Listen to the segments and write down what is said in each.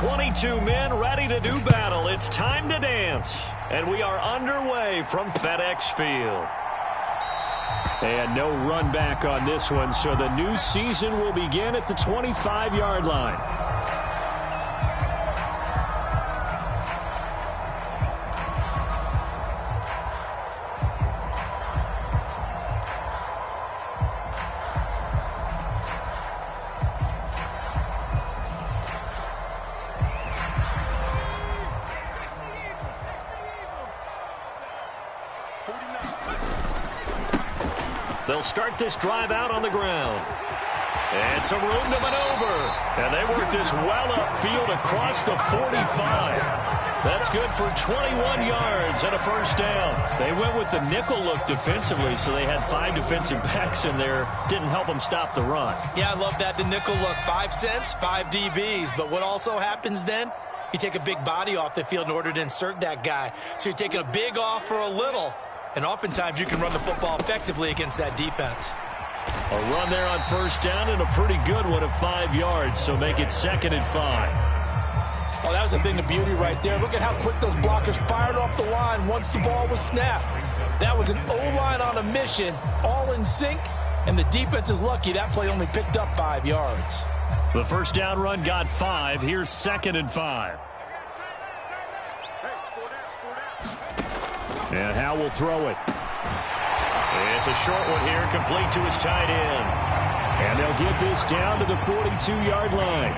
22 men ready to do battle. It's time to dance. And we are underway from FedEx Field. And no run back on this one, so the new season will begin at the 25-yard line. They'll start this drive out on the ground. And some room to maneuver. And they work this well upfield across the 45. That's good for 21 yards and a first down. They went with the nickel look defensively, so they had 5 defensive backs in there. Didn't help them stop the run. Yeah, I love that, the nickel look. 5 cents, 5 DBs. But what also happens then? You take a big body off the field in order to insert that guy. So you're taking a big off for a little. And oftentimes you can run the football effectively against that defense. A run there on first down and a pretty good one of 5 yards, so make it 2nd and 5. Oh, that was a thing of beauty right there. Look at how quick those blockers fired off the line once the ball was snapped. That was an O-line on a mission, all in sync, and the defense is lucky that play only picked up 5 yards. The first down run got 5. Here's 2nd and 5. And Howell will throw it. It's a short one here, complete to his tight end. And they'll get this down to the 42-yard line.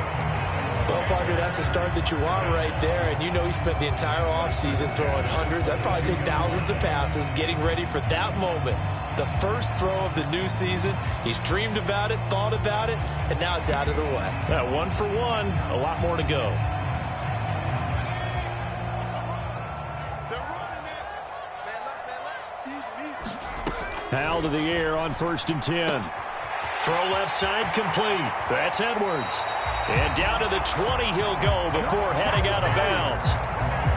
Well, partner, that's the start that you want right there. And you know he spent the entire offseason throwing hundreds, I'd probably say thousands of passes, getting ready for that moment. The first throw of the new season. He's dreamed about it, thought about it, and now it's out of the way. Yeah, 1 for 1, a lot more to go. Howell to the air on 1st and 10. Throw left side complete. That's Edwards. And down to the 20 he'll go before heading out of bounds.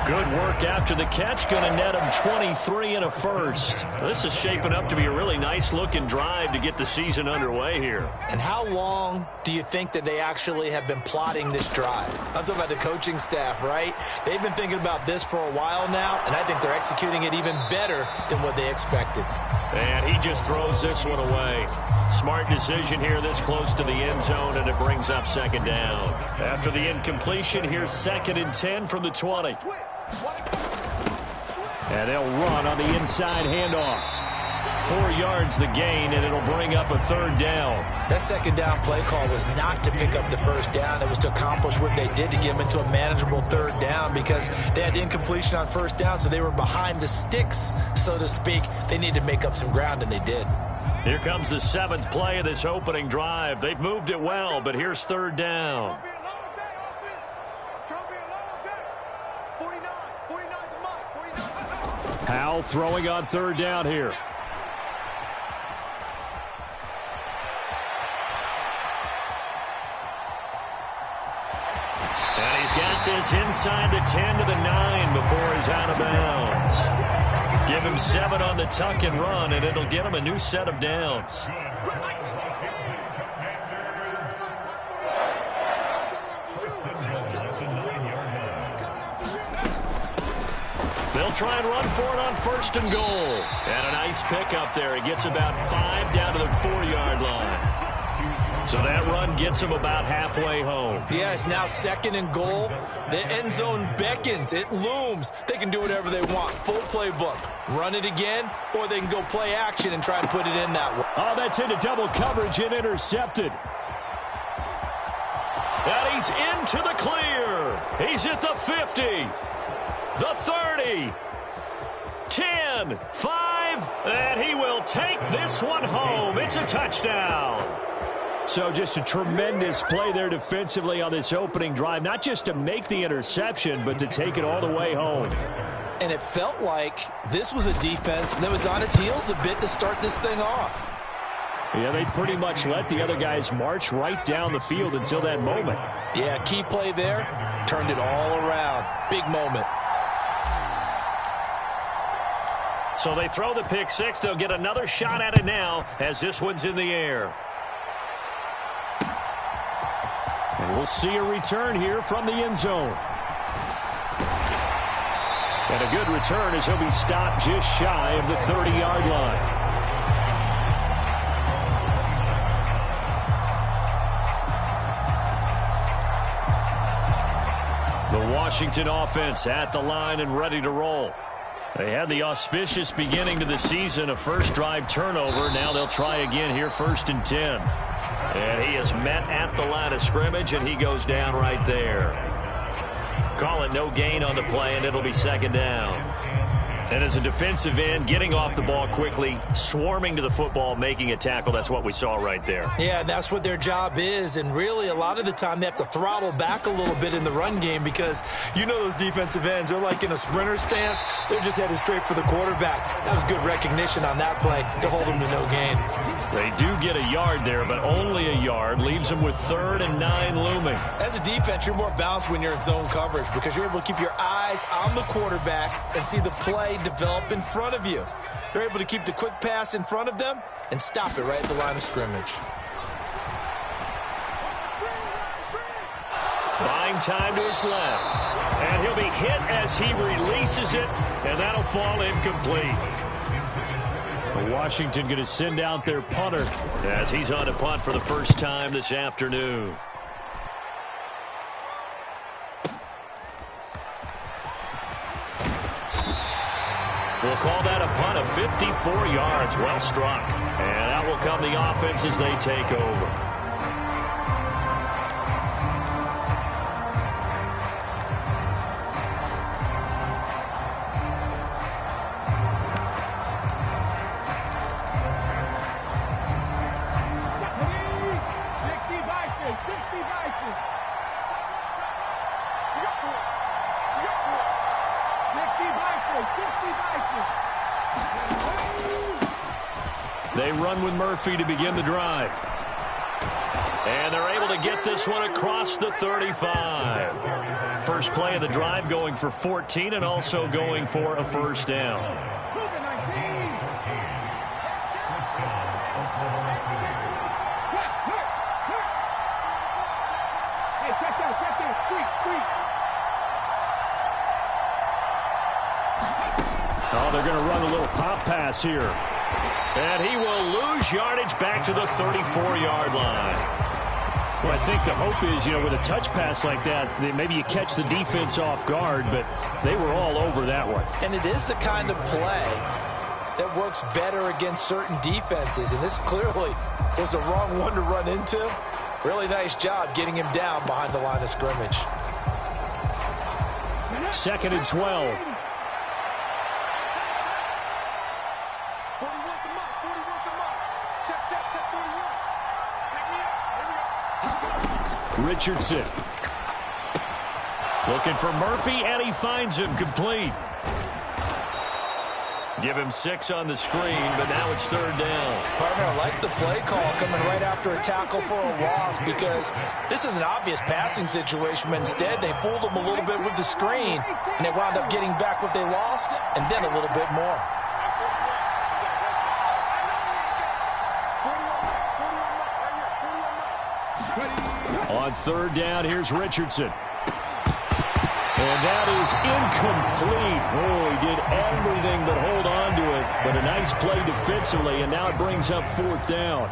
Good work after the catch. Going to net him 23 and a first. This is shaping up to be a really nice-looking drive to get the season underway here. And how long do you think that they actually have been plotting this drive? I'm talking about the coaching staff, right? They've been thinking about this for a while now, and I think they're executing it even better than what they expected. And he just throws this one away. Smart decision here this close to the end zone, and it brings up 2nd down. After the incompletion, here's 2nd and 10 from the 20. And they'll run on the inside handoff. 4 yards the gain, and it'll bring up a 3rd down. That 2nd down play call was not to pick up the 1st down. It was to accomplish what they did to get them into a manageable 3rd down because they had incompletion on 1st down, so they were behind the sticks, so to speak. They needed to make up some ground, and they did. Here comes the 7th play of this opening drive. They've moved it well, but here's 3rd down. Howell throwing on 3rd down here. And he's got this inside the 10 to the 9 before he's out of bounds. Give him 7 on the tuck and run, and it'll get him a new set of downs. They'll try and run for it on 1st and goal. And a nice pickup there. He gets about 5 down to the 4-yard line. So that run gets him about halfway home. Yeah, it's now 2nd and goal. The end zone beckons. It looms. They can do whatever they want. Full playbook. Run it again, or they can go play action and try and put it in that way. Oh, that's into double coverage and intercepted. And he's into the clear. He's at the 50, the 30, 10, 5, and he will take this one home. It's a touchdown. So just a tremendous play there defensively on this opening drive. Not just to make the interception, but to take it all the way home. And it felt like this was a defense that was on its heels a bit to start this thing off. Yeah, they pretty much let the other guys march right down the field until that moment. Yeah, key play there. Turned it all around. Big moment. So they throw the pick six. They'll get another shot at it now as this one's in the air. We'll see a return here from the end zone. And a good return as he'll be stopped just shy of the 30-yard line. The Washington offense at the line and ready to roll. They had the auspicious beginning to the season, a first drive turnover. Now they'll try again here, 1st and 10. And he is met at the line of scrimmage, and he goes down right there. Call it no gain on the play, and it'll be 2nd down. And as a defensive end, getting off the ball quickly, swarming to the football, making a tackle, that's what we saw right there. Yeah, that's what their job is. And really, a lot of the time, they have to throttle back a little bit in the run game because you know those defensive ends, they're like in a sprinter stance. They're just headed straight for the quarterback. That was good recognition on that play to hold them to no gain. They do get a yard there, but only a yard. Leaves them with 3rd and 9 looming. As a defense, you're more balanced when you're in zone coverage because you're able to keep your eyes on the quarterback and see the play develop in front of you. They're able to keep the quick pass in front of them and stop it right at the line of scrimmage. Buying time to his left. And he'll be hit as he releases it, and that'll fall incomplete. Washington going to send out their punter as he's on a punt for the first time this afternoon. We'll call that a punt of 54 yards. Well struck. And out will come the offense as they take over. They run with Murphy to begin the drive. And they're able to get this one across the 35. First play of the drive going for 14 and also going for a first down. Oh, they're going to run a little pop pass here. And he will lose yardage back to the 34-yard line. Well, I think the hope is, with a touch pass like that, maybe you catch the defense off guard, but they were all over that one. And it is the kind of play that works better against certain defenses, and this clearly was the wrong one to run into. Really nice job getting him down behind the line of scrimmage. 2nd and 12. Richardson looking for Murphy, and he finds him complete. Give him 6 on the screen, but now it's 3rd down. Partner, I like the play call coming right after a tackle for a loss because this is an obvious passing situation, but instead they fooled them a little bit with the screen, and they wound up getting back what they lost and then a little bit more. On 3rd down, here's Richardson. And that is incomplete. Oh, he did everything but hold on to it. But a nice play defensively, and now it brings up 4th down.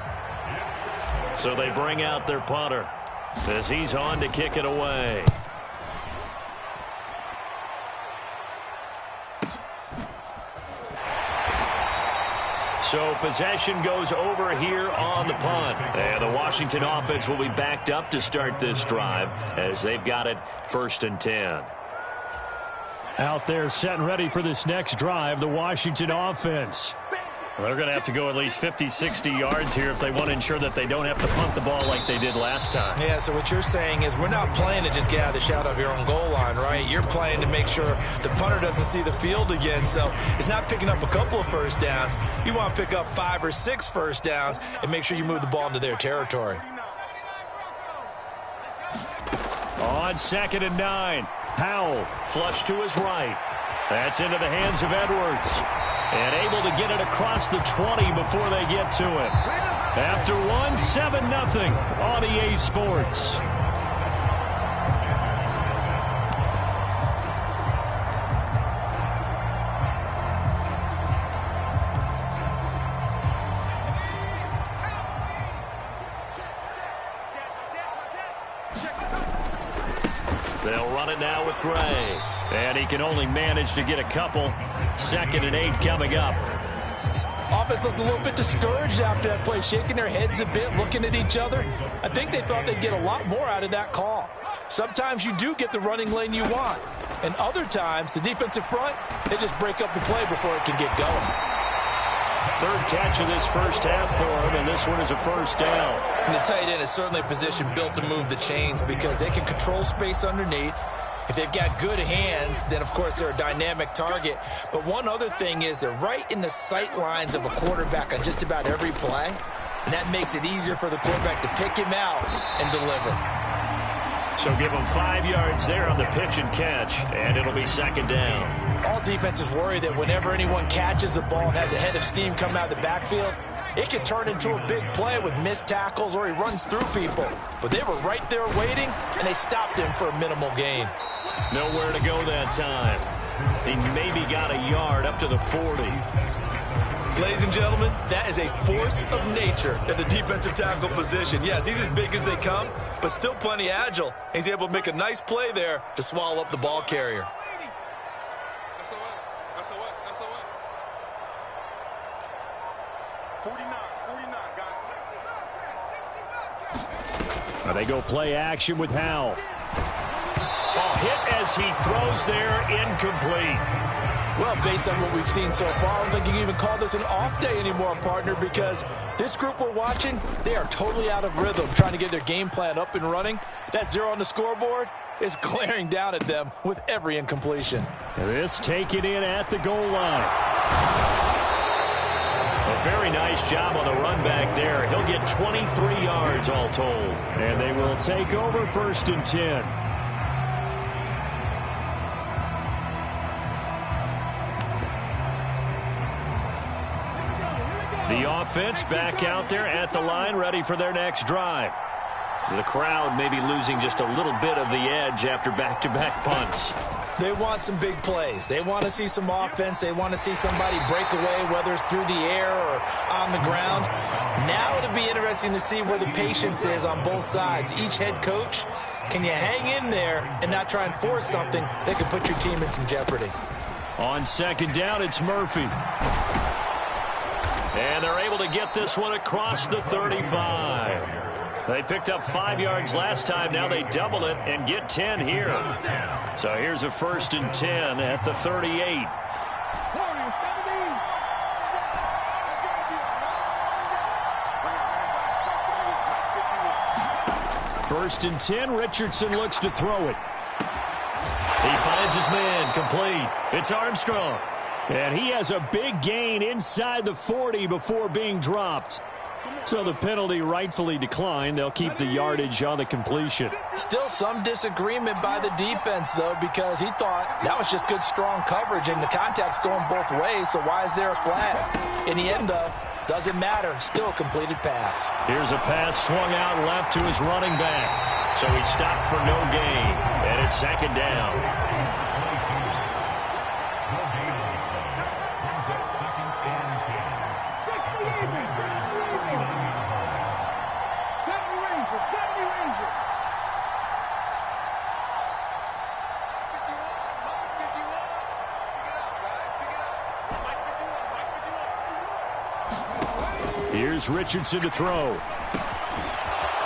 So they bring out their punter as he's on to kick it away. So possession goes over here on the punt. And the Washington offense will be backed up to start this drive as they've got it 1st and 10. Out there set and ready for this next drive, the Washington offense. Well, they're going to have to go at least 50, 60 yards here if they want to ensure that they don't have to punt the ball like they did last time. Yeah, so what you're saying is we're not playing to just get out of the shadow of your own goal line, right? You're playing to make sure the punter doesn't see the field again. So it's not picking up a couple of first downs. You want to pick up 5 or 6 first downs and make sure you move the ball into their territory. On 2nd and 9, Powell flush to his right. That's into the hands of Edwards. And able to get it across the 20 before they get to it. After one, 7-0 on EA Sports. They'll run it now with Gray. And he can only manage to get a couple. 2nd and 8 coming up. Offense looked a little bit discouraged after that play, shaking their heads a bit, looking at each other. I think they thought they'd get a lot more out of that call. Sometimes you do get the running lane you want. And other times, the defensive front, they just break up the play before it can get going. 3rd catch of this first half for him, and this one is a first down. And the tight end is certainly a position built to move the chains because they can control space underneath. If they've got good hands, then, of course, they're a dynamic target. But one other thing is they're right in the sight lines of a quarterback on just about every play, and that makes it easier for the quarterback to pick him out and deliver. So give him 5 yards there on the pitch and catch, and it'll be 2nd down. All defenses worry that whenever anyone catches the ball and has a head of steam coming out of the backfield, it could turn into a big play with missed tackles or he runs through people. But they were right there waiting, and they stopped him for a minimal gain. Nowhere to go that time. He maybe got a yard up to the 40. Ladies and gentlemen, that is a force of nature at the defensive tackle position. Yes, he's as big as they come, but still plenty agile. He's able to make a nice play there to swallow up the ball carrier. They go play action with Howell. Ball hit as he throws there, incomplete. Well, based on what we've seen so far, I don't think you can even call this an off day anymore, partner, because this group we're watching, they are totally out of rhythm, trying to get their game plan up and running. That 0 on the scoreboard is glaring down at them with every incompletion. This taken in at the goal line. A very nice job on the run back there. He'll get 23 yards all told. And they will take over 1st and 10. The offense back out there at the line, ready for their next drive. The crowd may be losing just a little bit of the edge after back-to-back punts. They want some big plays. They want to see some offense. They want to see somebody break away, whether it's through the air or on the ground. Now it'll be interesting to see where the patience is on both sides. Each head coach, can you hang in there and not try and force something that could put your team in some jeopardy? On 2nd down, it's Murphy. And they're able to get this one across the 35. They picked up 5 yards last time. Now they double it and get 10 here. So here's a 1st and 10 at the 38. First and 10, Richardson looks to throw it. He finds his man, complete. It's Armstrong. And he has a big gain inside the 40 before being dropped. So the penalty rightfully declined. They'll keep the yardage on the completion. Still some disagreement by the defense, though, because he thought that was just good, strong coverage, and the contact's going both ways, so why is there a flag? In the end, though, doesn't matter. Still a completed pass. Here's a pass swung out left to his running back. So he stopped for no gain, and it's 2nd down. Here's Richardson to throw.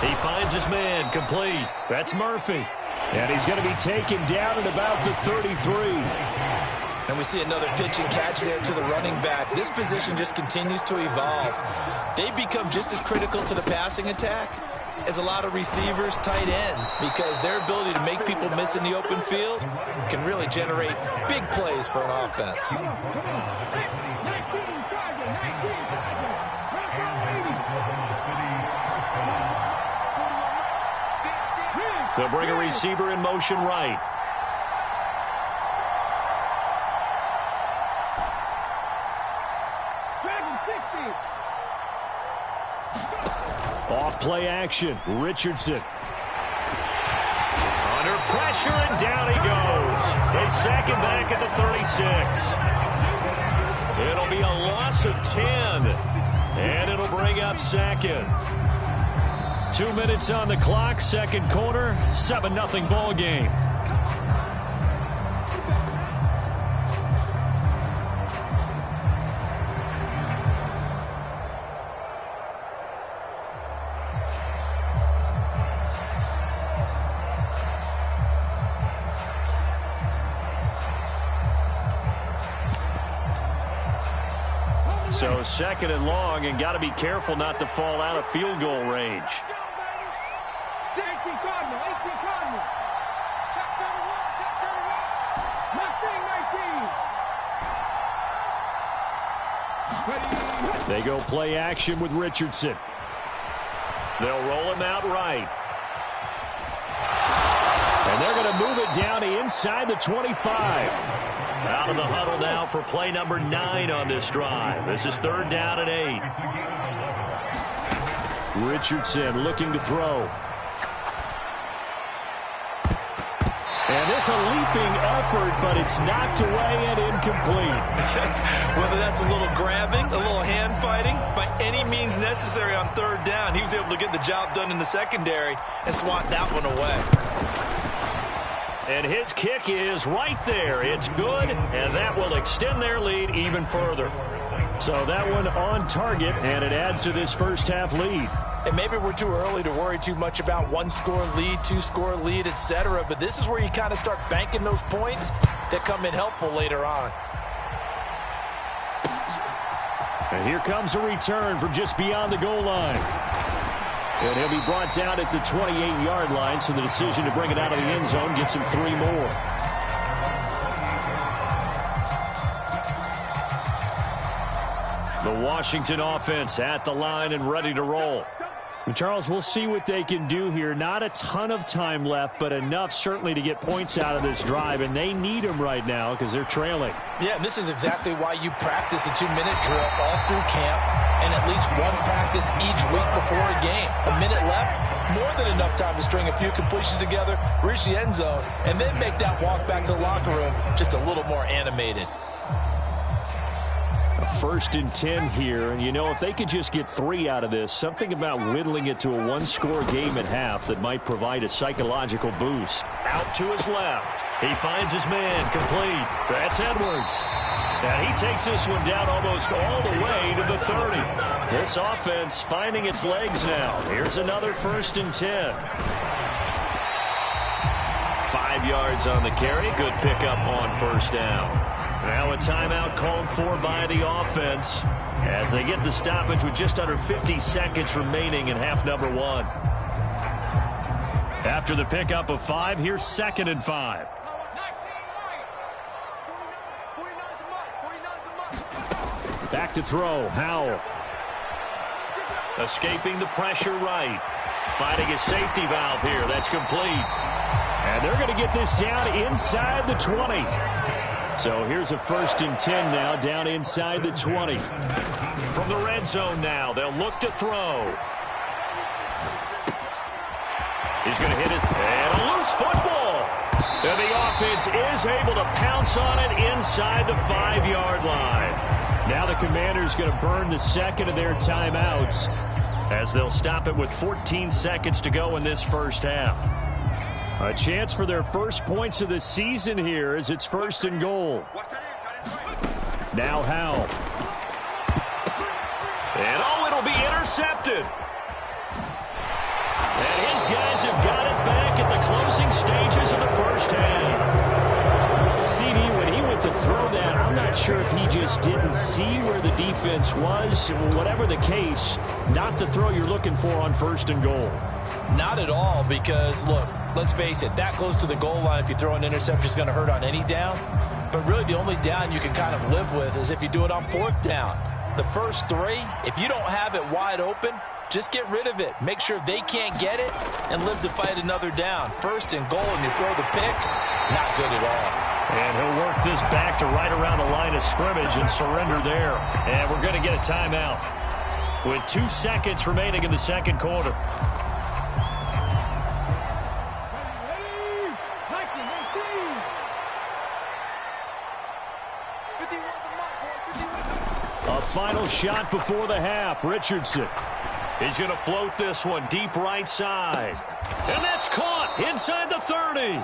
He finds his man, complete. That's Murphy. And he's going to be taken down at about the 33. And we see another pitch and catch there to the running back. This position just continues to evolve. They become just as critical to the passing attack as a lot of receivers, tight ends, because their ability to make people miss in the open field can really generate big plays for an offense. They'll bring a receiver in motion right. Off play action, Richardson. Under pressure, and down he goes. They sack him back at the 36. It'll be a loss of 10, and it'll bring up 2nd. 2 minutes on the clock, second quarter, 7-0 ball game. So second and long, and got to be careful not to fall out of field goal range. They go play action with Richardson. They'll roll him out right. And they're going to move it down to inside the 25. Out of the huddle now for play number 9 on this drive. This is 3rd down and 8. Richardson looking to throw. And this a leaping effort, but it's knocked away and incomplete. Whether that's a little grabbing, a little hand fighting, by any means necessary on 3rd down, he was able to get the job done in the secondary and swat that one away. And his kick is right there. It's good, and that will extend their lead even further. So that one on target, and it adds to this first half lead. And maybe we're too early to worry too much about 1-score lead, 2-score lead, etc. But this is where you kind of start banking those points that come in helpful later on. And here comes a return from just beyond the goal line. And he'll be brought down at the 28-yard line, so the decision to bring it out of the end zone gets him 3 more. The Washington offense at the line and ready to roll. Charles, we'll see what they can do here. Not a ton of time left, but enough certainly to get points out of this drive, and they need them right now because they're trailing. Yeah, and this is exactly why you practice a 2-minute drill all through camp and at least one practice each week before a game. A minute left, more than enough time to string a few completions together, reach the end zone, and then make that walk back to the locker room just a little more animated. 1st and 10 here, and you know, if they could just get 3 out of this, something about whittling it to a 1-score game at half that might provide a psychological boost. Out to his left. He finds his man complete. That's Edwards. And he takes this one down almost all the way to the 30. This offense finding its legs now. Here's another 1st and 10. 5 yards on the carry. Good pickup on 1st down. Now a timeout called for by the offense as they get the stoppage with just under 50 seconds remaining in half number 1. After the pickup of 5, here's 2nd and 5. Back to throw, Howell. Escaping the pressure right. Finding a safety valve here. That's complete. And they're going to get this down inside the 20. So here's a 1st and 10 now, down inside the 20. From the red zone now, they'll look to throw. He's going to hit it, and a loose football. And the offense is able to pounce on it inside the 5-yard line. Now the Commanders going to burn the second of their timeouts as they'll stop it with 14 seconds to go in this first half. A chance for their first points of the season here as it's 1st and goal. Now Howell. And it'll be intercepted. And his guys have got it back at the closing stages of the first half. CD, when he went to throw that, I'm not sure if he just didn't see where the defense was. Whatever the case, not the throw you're looking for on 1st and goal. Not at all, because, look, let's face it, that close to the goal line, if you throw an interception, is going to hurt on any down. But really, the only down you can kind of live with is if you do it on 4th down. The first 3, if you don't have it wide open, just get rid of it. Make sure they can't get it and live to fight another down. 1st and goal, and you throw the pick, not good at all. And he'll work this back to right around the line of scrimmage and surrender there. And we're going to get a timeout with 2 seconds remaining in the second quarter. A final shot before the half. Richardson. He's going to float this one deep right side. And that's caught inside the 30.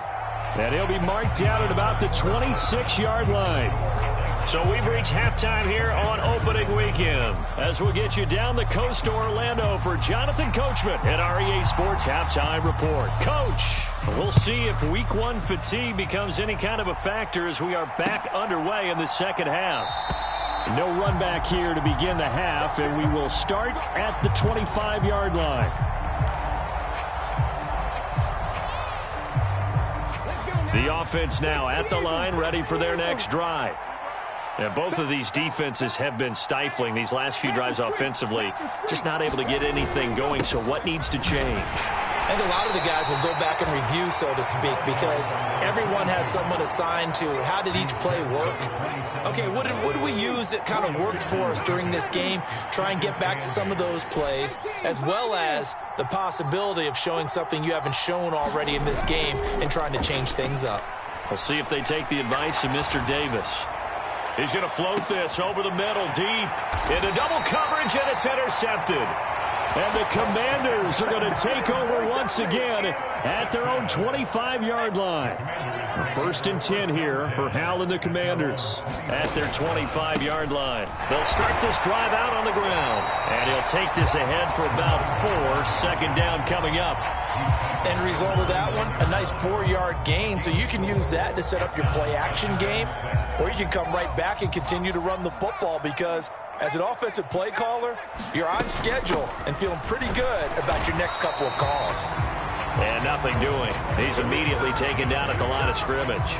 And he'll be marked down at about the 26-yard line. So we've reached halftime here on opening weekend, as we'll get you down the coast to Orlando for Jonathan Coachman at our EA Sports Halftime Report. Coach, we'll see if Week 1 fatigue becomes any kind of a factor as we are back underway in the second half. No run back here to begin the half, and we will start at the 25-yard line. The offense now at the line, ready for their next drive. And both of these defenses have been stifling these last few drives offensively, just not able to get anything going. So what needs to change? I think a lot of the guys will go back and review, so to speak, because everyone has someone assigned to how did each play work. Okay, what did we use that kind of worked for us during this game? Try and get back to some of those plays, as well as the possibility of showing something you haven't shown already in this game and trying to change things up. We'll see if they take the advice of Mr. Davis. He's going to float this over the middle, deep, into double coverage, and it's intercepted. And the Commanders are going to take over once again at their own 25-yard line. First and 10 here for Hal and the Commanders at their 25-yard line. They'll start this drive out on the ground, and he'll take this ahead for about 4. Second down coming up. End result of that one, a nice 4-yard gain, so you can use that to set up your play-action game, or you can come right back and continue to run the football, because as an offensive play caller, you're on schedule and feeling pretty good about your next couple of calls. And nothing doing. He's immediately taken down at the line of scrimmage.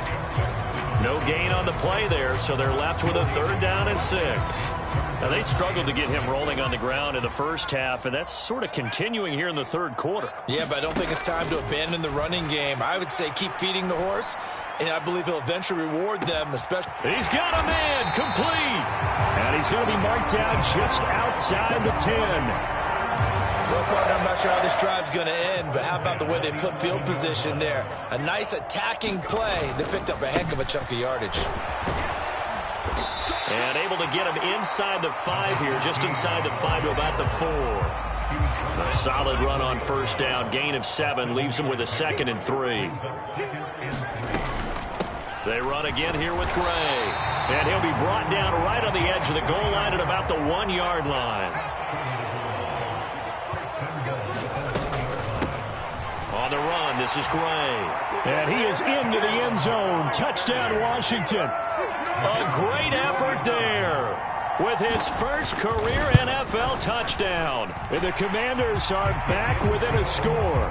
No gain on the play there, so they're left with a 3rd down and 6. Now, they struggled to get him rolling on the ground in the first half, and that's sort of continuing here in the third quarter. Yeah, but I don't think it's time to abandon the running game. I would say keep feeding the horse, and I believe he'll eventually reward them, especially. He's got a man, complete. And he's going to be marked down just outside the 10. Well, partner, I'm not sure how this drive's going to end, but how about the way they flip field position there? A nice attacking play that picked up a heck of a chunk of yardage. And able to get him inside the 5 here, just inside the 5 to about the 4. A solid run on first down, gain of 7, leaves him with a 2nd and 3. They run again here with Gray. And he'll be brought down right on the edge of the goal line at about the 1-yard line. On the run, this is Gray. And he is into the end zone. Touchdown, Washington. A great effort there with his first career NFL touchdown. And the Commanders are back within a score.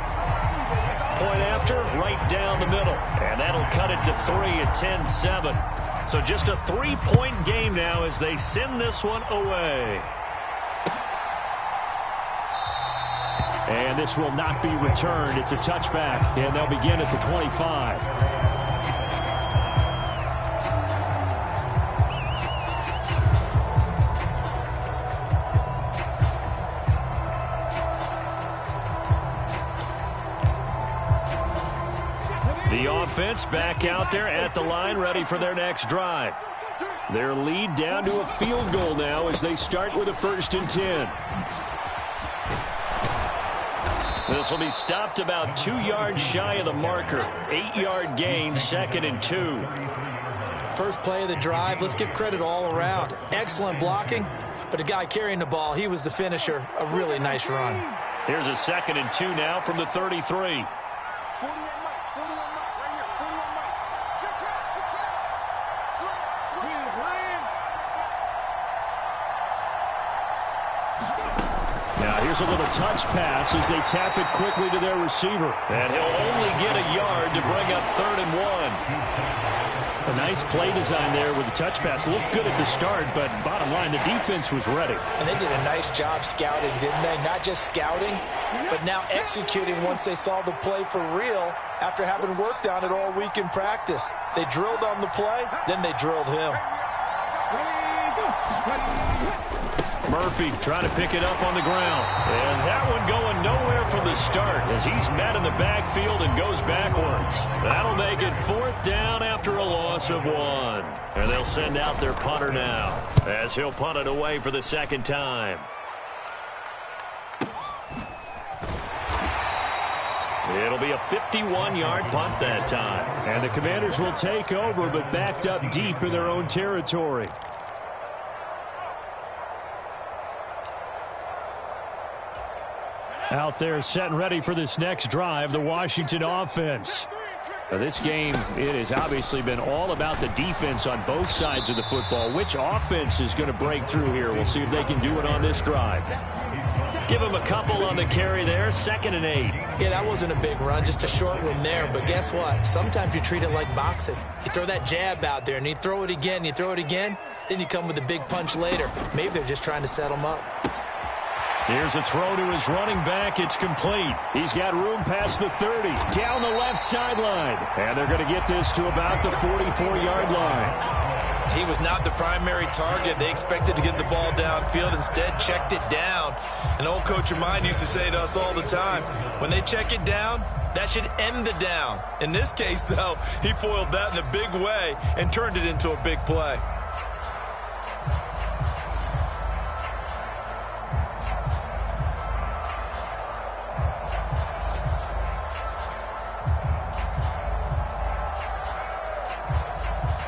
Point after, right down the middle. And that'll cut it to 3 at 10-7. So just a 3-point game now as they send this one away. And this will not be returned. It's a touchback, and they'll begin at the 25. The offense back out there at the line, ready for their next drive. Their lead down to a field goal now as they start with a 1st and 10. This will be stopped about 2 yards shy of the marker. 8-yard gain, 2nd and 2. First play of the drive, let's give credit all around. Excellent blocking, but the guy carrying the ball, he was the finisher. A really nice run. Here's a 2nd and 2 now from the 33. Here's a little touch pass as they tap it quickly to their receiver. And he'll only get a yard to bring up 3rd and 1. A nice play design there with the touch pass. Looked good at the start, but bottom line, the defense was ready. And they did a nice job scouting, didn't they? Not just scouting, but now executing once they saw the play for real after having worked on it all week in practice. They drilled on the play, then they drilled him. Murphy trying to pick it up on the ground. And that one going nowhere from the start as he's met in the backfield and goes backwards. That'll make it 4th down after a loss of 1. And they'll send out their punter now as he'll punt it away for the 2nd time. It'll be a 51-yard punt that time. And the Commanders will take over, but backed up deep in their own territory. Out there set and ready for this next drive, the Washington offense. Now this game, it has obviously been all about the defense on both sides of the football. Which offense is going to break through here? We'll see if they can do it on this drive. Give him a couple on the carry there, 2nd and 8. Yeah, that wasn't a big run, just a short one there. But guess what? Sometimes you treat it like boxing. You throw that jab out there, and you throw it again, then you come with a big punch later. Maybe they're just trying to set him up. Here's a throw to his running back. It's complete. He's got room past the 30, down the left sideline. And they're going to get this to about the 44-yard line. He was not the primary target. They expected to get the ball downfield. Instead, checked it down. An old coach of mine used to say to us all the time, when they check it down, that should end the down. In this case, though, he foiled that in a big way and turned it into a big play.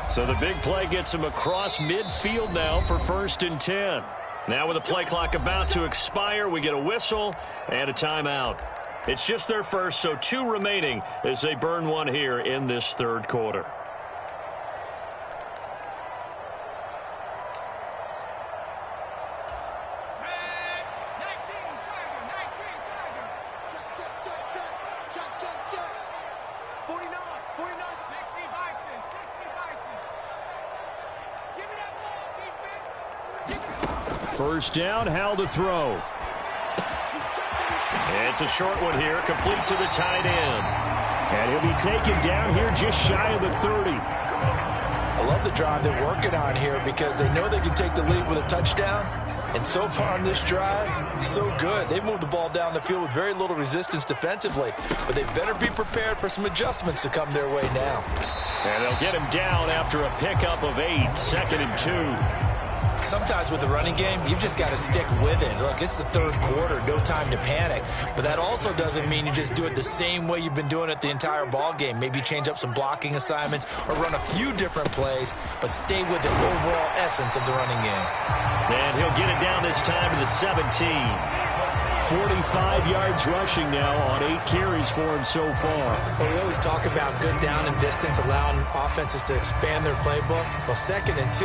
So the big play gets him across midfield now for 1st and 10. Now with the play clock about to expire, we get a whistle and a timeout. It's just their first, so 2 remaining as they burn one here in this 3rd quarter. First down, Howell to throw. It's a short one here, complete to the tight end. And he'll be taken down here just shy of the 30. I love the drive they're working on here because they know they can take the lead with a touchdown. And so far on this drive, so good. They've moved the ball down the field with very little resistance defensively. But they better be prepared for some adjustments to come their way now. And they'll get him down after a pickup of 8, 2nd and 2. Sometimes with the running game, you've just got to stick with it. Look, it's the 3rd quarter, no time to panic. But that also doesn't mean you just do it the same way you've been doing it the entire ball game. Maybe change up some blocking assignments or run a few different plays, but stay with the overall essence of the running game. And he'll get it down this time to the 17. 45 yards rushing now on 8 carries for him so far. Well, we always talk about good down and distance, allowing offenses to expand their playbook. Well, 2nd and 2,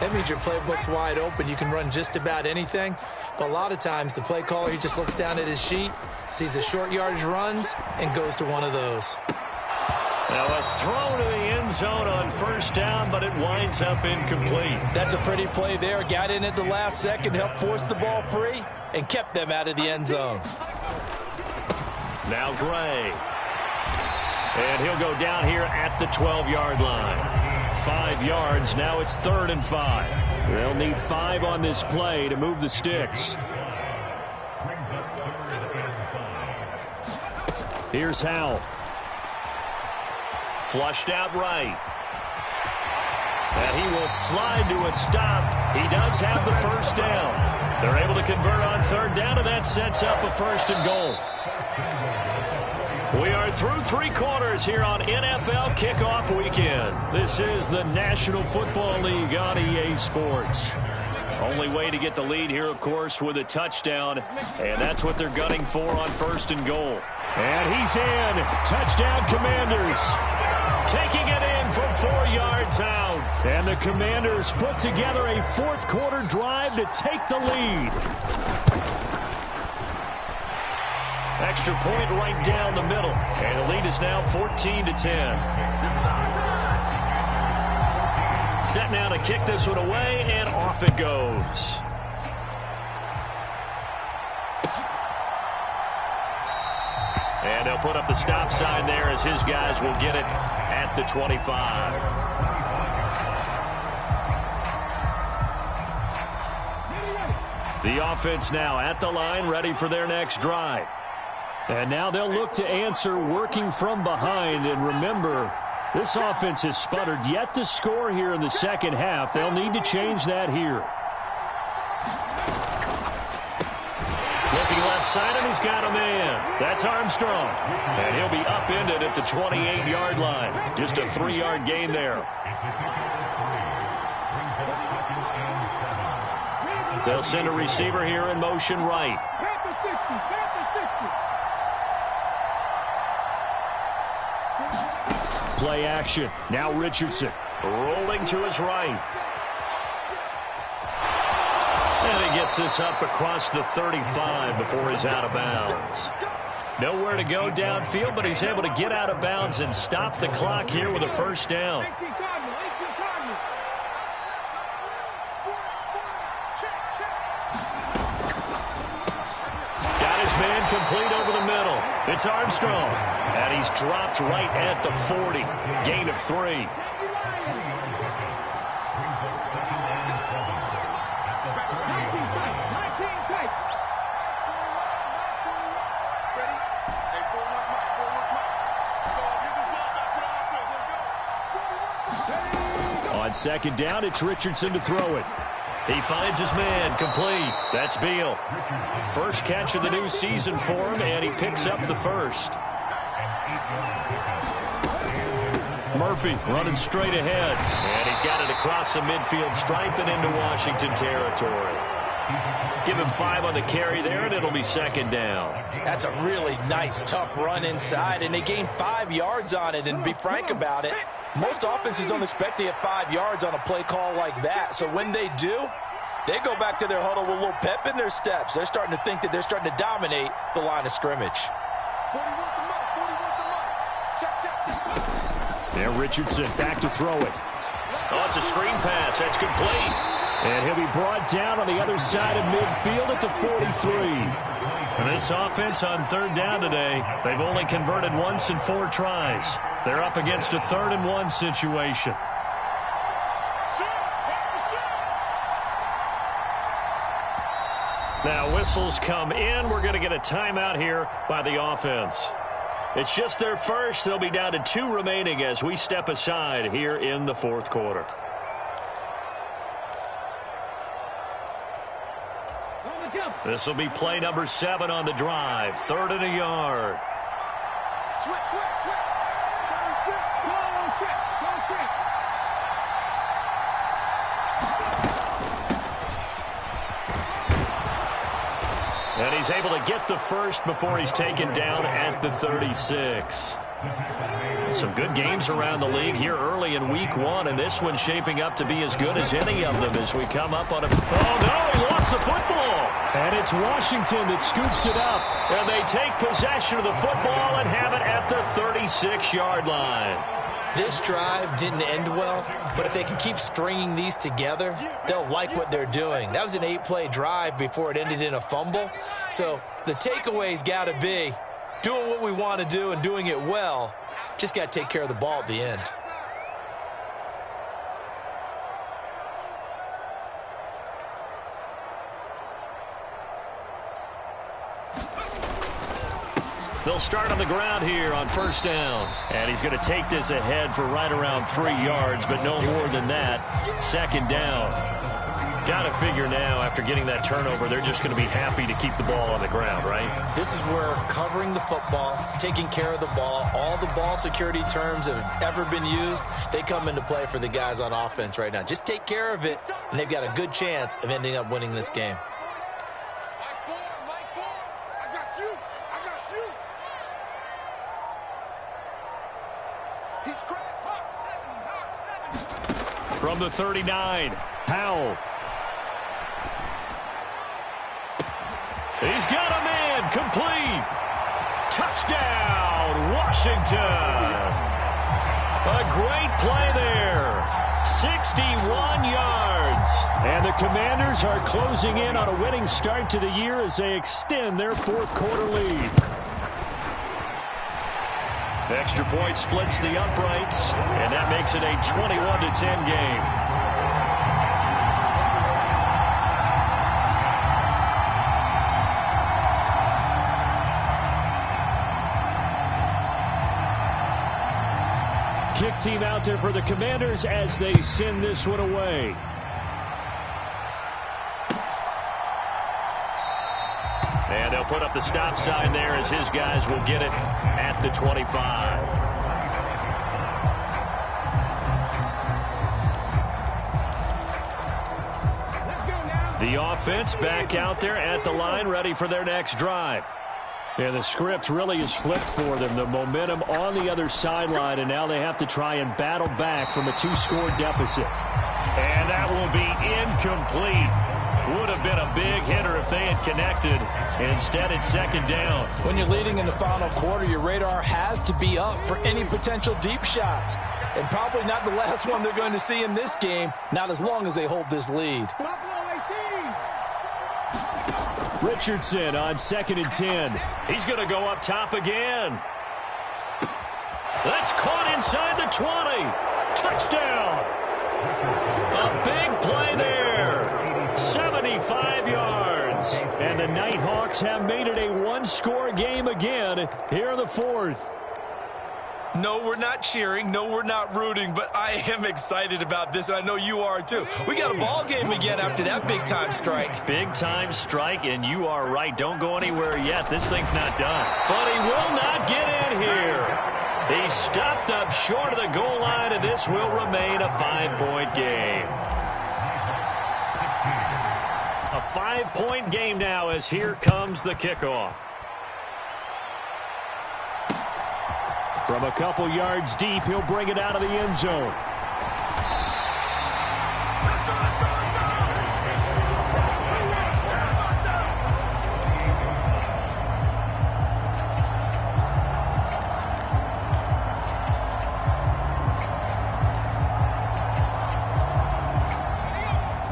that means your playbook's wide open. You can run just about anything. But a lot of times, the play caller, he just looks down at his sheet, sees the short yardage runs, and goes to one of those. Now a throw to the end zone on 1st down, but it winds up incomplete. That's a pretty play there. Got in at the last second, helped force the ball free, and kept them out of the end zone. Now Gray. And he'll go down here at the 12-yard line. 5 yards. Now it's 3rd and 5. They'll need 5 on this play to move the sticks. Here's Howell. Flushed out right. And he will slide to a stop. He does have the 1st down. They're able to convert on 3rd down, and that sets up a 1st and goal. We are through 3 quarters here on NFL Kickoff Weekend. This is the National Football League on EA Sports. Only way to get the lead here, of course, with a touchdown, and that's what they're gunning for on 1st and goal. And he's in. Touchdown, Commanders. Taking it in from 4 yards out. And the Commanders put together a 4th quarter drive to take the lead. Extra point right down the middle. And the lead is now 14-10. Set now to kick this one away, and off it goes. And they'll put up the stop sign there as his guys will get it at the 25. The offense now at the line, ready for their next drive. And now they'll look to answer working from behind. And remember, this offense has sputtered yet to score here in the 2nd half. They'll need to change that here. Looking left outside, and he's got a man. That's Armstrong. And he'll be upended at the 28-yard line. Just a 3-yard gain there. They'll send a receiver here in motion right. Play action. Now Richardson. Rolling to his right. And he gets this up across the 35 before he's out of bounds. Nowhere to go downfield, but he's able to get out of bounds and stop the clock here with a first down. Got his man complete over the middle. It's Armstrong. And he's dropped right at the 40. Gain of 3. On second down, it's Richardson to throw it. He finds his man complete. That's Beal. First catch of the new season for him, and he picks up the first. Murphy running straight ahead. And he's got it across the midfield stripe and into Washington territory. Give him 5 on the carry there, and it'll be second down. That's a really nice, tough run inside, and they gained 5 yards on it. And to be frank about it, most offenses don't expect to get 5 yards on a play call like that. So when they do, they go back to their huddle with a little pep in their steps. They're starting to think that they're starting to dominate the line of scrimmage. There, Richardson back to throw it. Oh, it's a screen pass. That's complete. And he'll be brought down on the other side of midfield at the 43. And this offense on third down today, they've only converted once in 4 tries. They're up against a 3rd and 1 situation. Now whistles come in. We're going to get a timeout here by the offense. It's just their first. They'll be down to 2 remaining as we step aside here in the 4th quarter. This will be play number 7 on the drive. 3rd and a yard. And he's able to get the first before he's taken down at the 36. Some good games around the league here early in week 1, and this one's shaping up to be as good as any of them as we come up on a... Oh, no, he lost the football. And it's Washington that scoops it up. And they take possession of the football and have it at the 36-yard line. This drive didn't end well, but if they can keep stringing these together, they'll like what they're doing. That was an 8-play drive before it ended in a fumble. So the takeaway's got to be doing what we want to do and doing it well. Just got to take care of the ball at the end. They'll start on the ground here on first down. And he's going to take this ahead for right around 3 yards, but no more than that. Second down. Got to figure now, after getting that turnover, they're just going to be happy to keep the ball on the ground, right? This is where covering the football, taking care of the ball, all the ball security terms that have ever been used, they come into play for the guys on offense right now. Just take care of it, and they've got a good chance of ending up winning this game. From the 39, Powell. He's got a man complete. Touchdown, Washington. A great play there. 61 yards. And the Commanders are closing in on a winning start to the year as they extend their 4th quarter lead. Extra point splits the uprights, and that makes it a 21-10 game. Kick team out there for the Commanders as they send this one away. And they'll put up the stop sign there as his guys will get it at the 25. The offense back out there at the line, ready for their next drive. Yeah, the script really is flipped for them. The momentum on the other sideline, and now they have to try and battle back from a 2-score deficit. And that will be incomplete. Would have been a big hitter if they had connected. Instead, it's second down. When you're leading in the final quarter, your radar has to be up for any potential deep shots. And probably not the last one they're going to see in this game, not as long as they hold this lead. Richardson on 2nd and 10. He's going to go up top again. That's caught inside the 20. Touchdown. A big play there. 75 yards. And the Nighthawks have made it a 1-score game again here in the 4th. No, we're not cheering. No, we're not rooting, but I am excited about this, and I know you are too. We got a ball game again after that big-time strike. Big-time strike, and you are right. Don't go anywhere yet. This thing's not done. But he will not get in here. He stopped up short of the goal line, and this will remain a 5-point game. A 5-point game now as here comes the kickoff. From a couple yards deep, he'll bring it out of the end zone.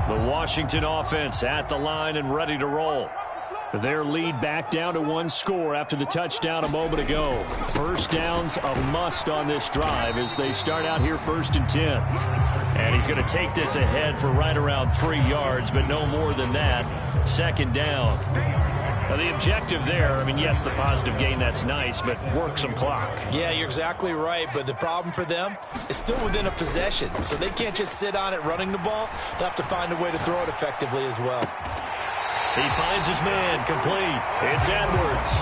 The Washington offense at the line and ready to roll. Their lead back down to 1 score after the touchdown a moment ago. First down's a must on this drive as they start out here 1st and 10. And he's going to take this ahead for right around 3 yards, but no more than that. 2nd down. Now the objective there, I mean, yes, the positive gain, that's nice, but work some clock. Yeah, you're exactly right, but the problem for them is still within a possession, so they can't just sit on it running the ball. They'll have to find a way to throw it effectively as well. He finds his man, complete. It's Edwards.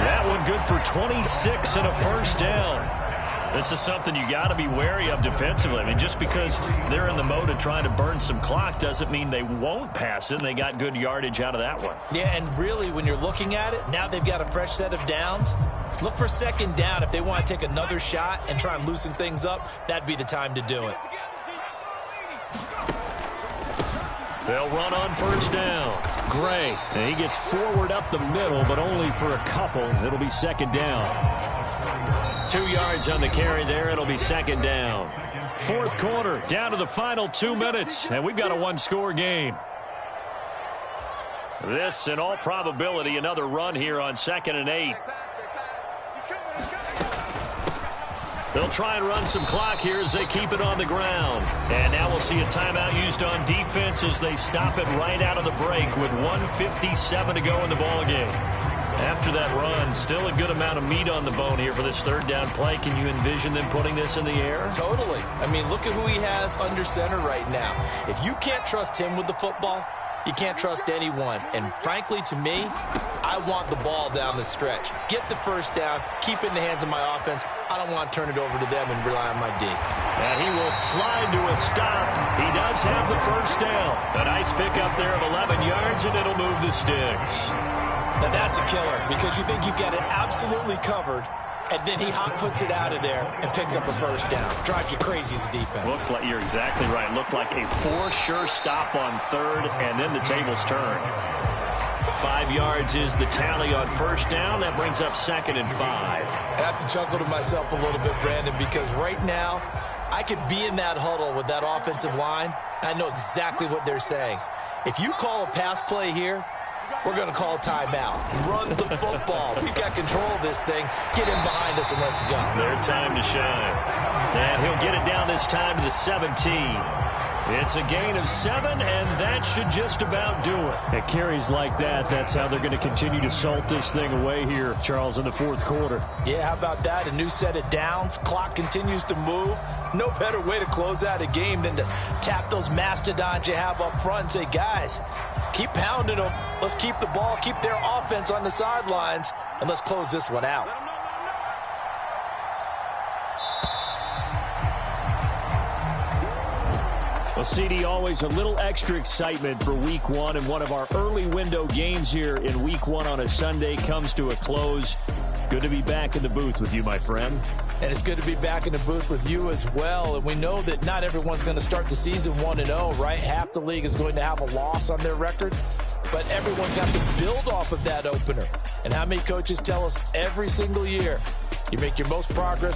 That one good for 26 and a first down. This is something you got to be wary of defensively. I mean, just because they're in the mode of trying to burn some clock doesn't mean they won't pass it, and they got good yardage out of that one. Yeah, and really, when you're looking at it, now they've got a fresh set of downs. Look for 2nd down. If they want to take another shot and try and loosen things up, that'd be the time to do it. They'll run on 1st down. Gray, and he gets forward up the middle, but only for a couple. It'll be 2nd down. 2 yards on the carry there. It'll be 2nd down. 4th quarter, down to the final 2 minutes, and we've got a 1-score game. This, in all probability, another run here on 2nd and 8. They'll try and run some clock here as they keep it on the ground. And now we'll see a timeout used on defense as they stop it right out of the break with 1:57 to go in the ballgame. After that run, still a good amount of meat on the bone here for this 3rd down play. Can you envision them putting this in the air? Totally. I mean, look at who he has under center right now. If you can't trust him with the football, you can't trust anyone. And frankly, to me, I want the ball down the stretch. Get the 1st down, keep it in the hands of my offense. I don't want to turn it over to them and rely on my D. And he will slide to a stop. He does have the 1st down. A nice pickup there of 11 yards, and it'll move the sticks. Now that's a killer because you think you've got it absolutely covered, and then he hot-foots it out of there and picks up a 1st down. Drives you crazy as a defense. Looked like, you're exactly right. Looked like a for-sure stop on 3rd, and then the tables turn. 5 yards is the tally on 1st down. That brings up 2nd and 5. I have to chuckle to myself a little bit, Brandon, because right now I could be in that huddle with that offensive line, and I know exactly what they're saying. If you call a pass play here, we're going to call a timeout. Run the football. We've got control of this thing. Get in behind us and let's go. Their time to shine. And he'll get it down this time to the 17. It's a gain of 7, and that should just about do it. At carries like that, that's how they're going to continue to salt this thing away here, Charles, in the 4th quarter. Yeah, how about that? A new set of downs. Clock continues to move. No better way to close out a game than to tap those mastodons you have up front and say, guys, Keep pounding them. Let's keep the ball, keep their offense on the sidelines, and let's close this one out. Well, CD, always a little extra excitement for Week 1, and one of our early window games here in Week 1 on a Sunday comes to a close. Good to be back in the booth with you, my friend. And it's good to be back in the booth with you as well. And we know that not everyone's going to start the season 1-0, right? Half the league is going to have a loss on their record. But everyone's got to build off of that opener. And how many coaches tell us every single year, you make your most progress